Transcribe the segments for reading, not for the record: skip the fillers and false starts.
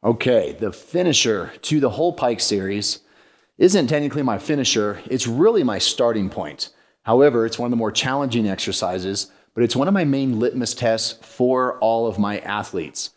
Okay, the finisher to the whole pike series isn't technically my finisher, it's really my starting point. However, it's one of the more challenging exercises, but it's one of my main litmus tests for all of my athletes.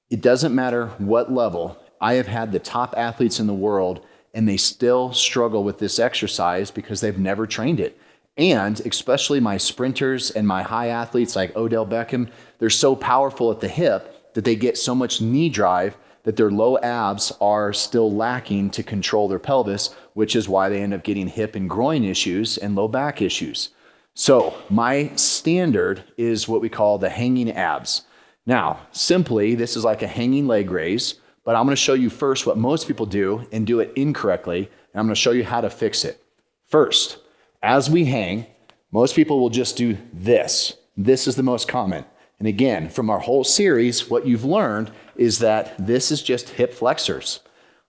It doesn't matter what level. I have had the top athletes in the world and they still struggle with this exercise because they've never trained it. And especially my sprinters and my high athletes like Odell Beckham, they're so powerful at the hip that they get so much knee drive that their low abs are still lacking to control their pelvis, which is why they end up getting hip and groin issues and low back issues. So my standard is what we call the hanging abs. Now, simply, this is like a hanging leg raise, but I'm going to show you first what most people do and do it incorrectly, and I'm going to show you how to fix it. First, as we hang, most people will just do this. This is the most common. And again, from our whole series, what you've learned is that this is just hip flexors.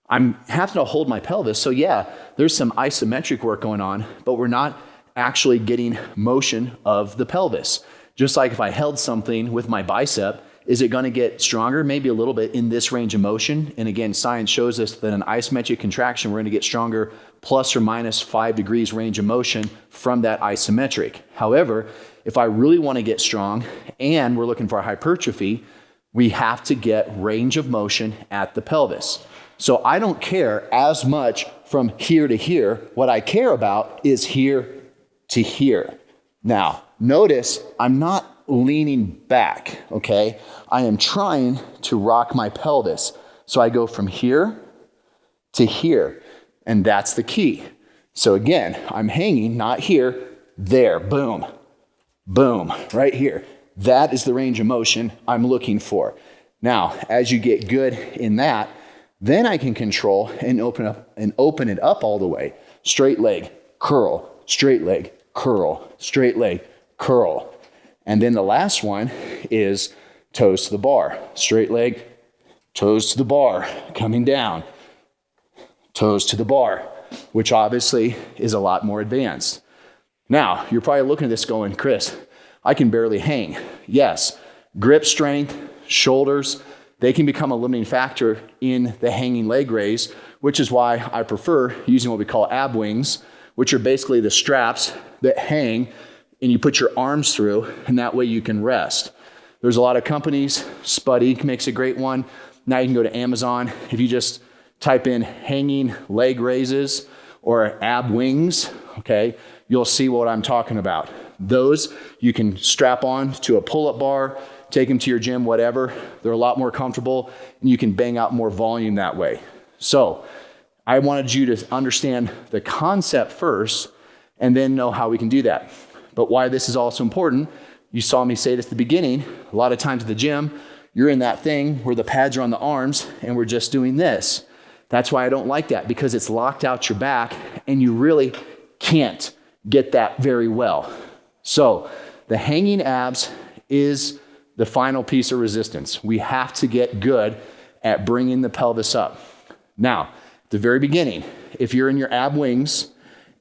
I'm having to hold my pelvis, so yeah, there's some isometric work going on, but we're not actually getting motion of the pelvis. Just like if I held something with my bicep, is it going to get stronger? Maybe a little bit in this range of motion. And again, science shows us that an isometric contraction, we're going to get stronger plus or minus 5 degrees range of motion from that isometric. However, if I really want to get strong and we're looking for hypertrophy, we have to get range of motion at the pelvis. So I don't care as much from here to here. What I care about is here to here. Now, notice I'm not leaning back, okay? I am trying to rock my pelvis. So I go from here to here, and that's the key. So again, I'm hanging, not here, there, boom, boom, right here. That is the range of motion I'm looking for. Now, as you get good in that, then I can control and open it up all the way. Straight leg, curl, straight leg, curl, straight leg, curl. And then the last one is toes to the bar. Straight leg, toes to the bar, coming down, toes to the bar, which obviously is a lot more advanced. Now, you're probably looking at this going, Chris, I can barely hang. Yes, grip strength, shoulders, they can become a limiting factor in the hanging leg raise, which is why I prefer using what we call ab wings, which are basically the straps that hang and you put your arms through, and that way you can rest. There's a lot of companies. Spuddy makes a great one. Now you can go to Amazon. If you just type in hanging leg raises or ab wings, okay, you'll see what I'm talking about. Those you can strap on to a pull-up bar, take them to your gym, whatever. They're a lot more comfortable, and you can bang out more volume that way. So I wanted you to understand the concept first and then know how we can do that. But why this is also important, you saw me say it at the beginning, a lot of times at the gym, you're in that thing where the pads are on the arms and we're just doing this. That's why I don't like that, because it's locked out your back and you really can't get that very well. So the hanging abs is the final piece of resistance. We have to get good at bringing the pelvis up. Now, at the very beginning, if you're in your ab wings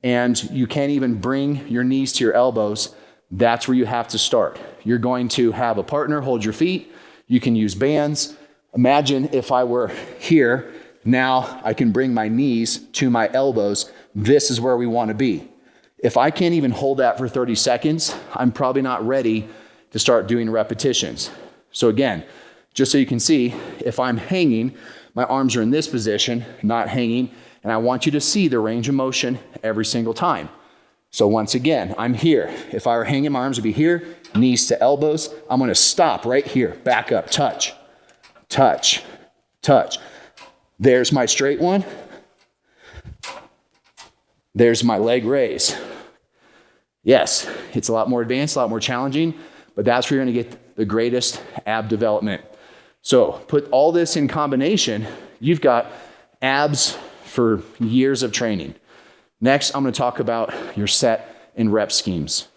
and you can't even bring your knees to your elbows, that's where you have to start. You're going to have a partner hold your feet. You can use bands. Imagine if I were here, now I can bring my knees to my elbows. This is where we want to be. If I can't even hold that for 30 seconds, I'm probably not ready to start doing repetitions. So again, just so you can see, if I'm hanging, my arms are in this position, not hanging, and I want you to see the range of motion every single time. So once again, I'm here. If I were hanging, my arms would be here, knees to elbows. I'm gonna stop right here, back up, touch, touch, touch. There's my straight one. There's my leg raise. Yes, it's a lot more advanced, a lot more challenging, but that's where you're gonna get the greatest ab development. So put all this in combination, you've got abs for years of training. Next, I'm gonna talk about your set and rep schemes.